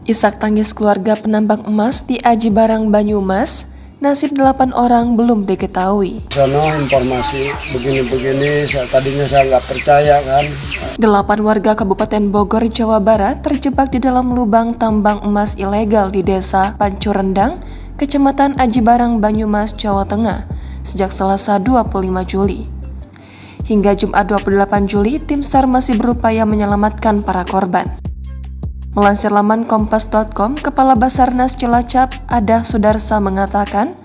Isak tangis keluarga penambang emas di Aji Barang Banyumas, nasib 8 orang belum diketahui. Sono informasi begini-begini, tadinya saya nggak percaya kan. 8 warga Kabupaten Bogor, Jawa Barat terjebak di dalam lubang tambang emas ilegal di Desa Pancurendang, Kecamatan Aji Barang Banyumas, Jawa Tengah, sejak Selasa 25 Juli. Hingga Jumat 28 Juli, tim SAR masih berupaya menyelamatkan para korban. Melansir laman kompas.com, Kepala Basarnas Cilacap, Adah Sudarsa mengatakan,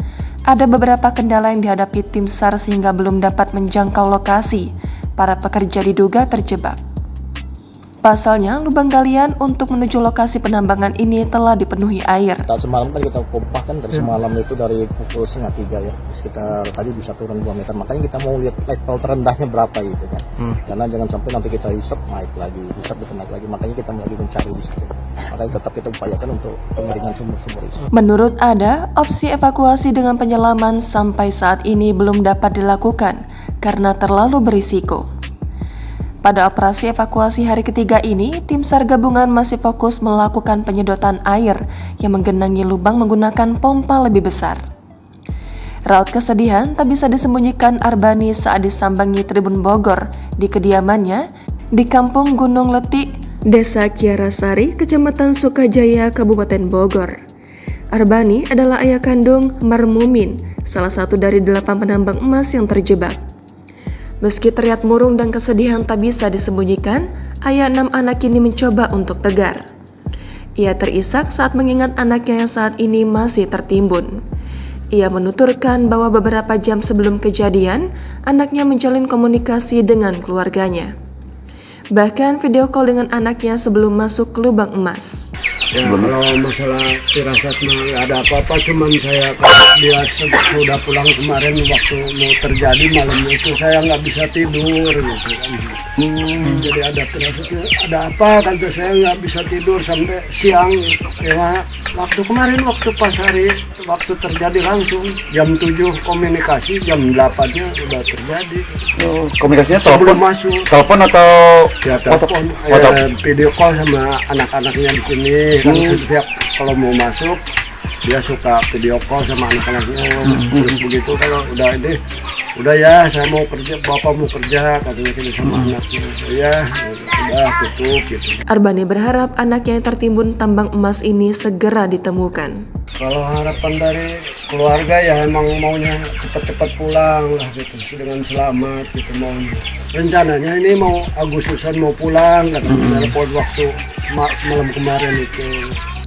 ada beberapa kendala yang dihadapi tim SAR sehingga belum dapat menjangkau lokasi. Para pekerja diduga terjebak. Pasalnya, lubang galian untuk menuju lokasi penambangan ini telah dipenuhi air. Semalam kan kita pompa kan dari semalam itu dari pukul 2:30 ya, sekitar tadi bisa turun 2 meter. Makanya kita mau lihat level terendahnya berapa gitu kan. Karena jangan sampai nanti kita hisap naik lagi, naik lagi. Makanya kita lagi mencari di situ. Makanya tetap kita upayakan untuk pengeringan sumber-sumber itu. Menurut Ada, opsi evakuasi dengan penyelaman sampai saat ini belum dapat dilakukan karena terlalu berisiko. Pada operasi evakuasi hari ketiga ini, tim SAR gabungan masih fokus melakukan penyedotan air yang menggenangi lubang menggunakan pompa lebih besar. Raut kesedihan tak bisa disembunyikan Arbani saat disambangi Tribun Bogor di kediamannya di Kampung Gunung Letik, Desa Kiarasari, Kecamatan Sukajaya, Kabupaten Bogor. Arbani adalah ayah kandung Marmumin, salah satu dari 8 penambang emas yang terjebak. Meski teriak murung dan kesedihan tak bisa disembunyikan, ayah 6 anak ini mencoba untuk tegar. Ia terisak saat mengingat anaknya yang saat ini masih tertimbun. Ia menuturkan bahwa beberapa jam sebelum kejadian, anaknya menjalin komunikasi dengan keluarganya. Bahkan video call dengan anaknya sebelum masuk ke lubang emas. Ya, kalau masalah firasat mah nggak ada apa-apa, cuman saya dia sudah pulang kemarin waktu mau terjadi malam itu saya nggak bisa tidur gitu kan. Jadi ada firasatnya, ada apa kan saya nggak bisa tidur sampai siang. Ya, waktu kemarin waktu pas hari waktu terjadi langsung jam 7 komunikasi, jam 8-nya udah terjadi. Komunikasinya Sebelum masuk. Telepon atau Ya telepon, video call sama anak-anaknya di sini. Kan setiap kalau mau masuk dia suka video call sama anak-anaknya. Terus begitu kalau udah ini, udah ya saya mau kerja, bapak mau kerja katanya gitu sama anaknya. Ya udah tutup gitu. Arbani berharap anaknya yang tertimbun tambang emas ini segera ditemukan. Kalau harapan dari keluarga ya emang maunya cepat-cepat pulang lah gitu dengan selamat gitu maunya. Rencananya ini mau Agustusan mau pulang katanya telepon waktu malam kemarin itu.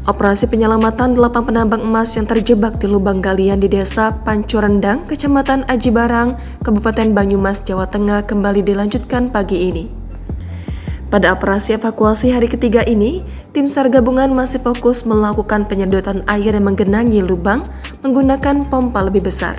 Operasi penyelamatan 8 penambang emas yang terjebak di lubang galian di Desa Pancurendang, Kecamatan Aji Barang, Kabupaten Banyumas, Jawa Tengah kembali dilanjutkan pagi ini. Pada operasi evakuasi hari ketiga ini, tim SAR gabungan masih fokus melakukan penyedotan air yang menggenangi lubang menggunakan pompa lebih besar.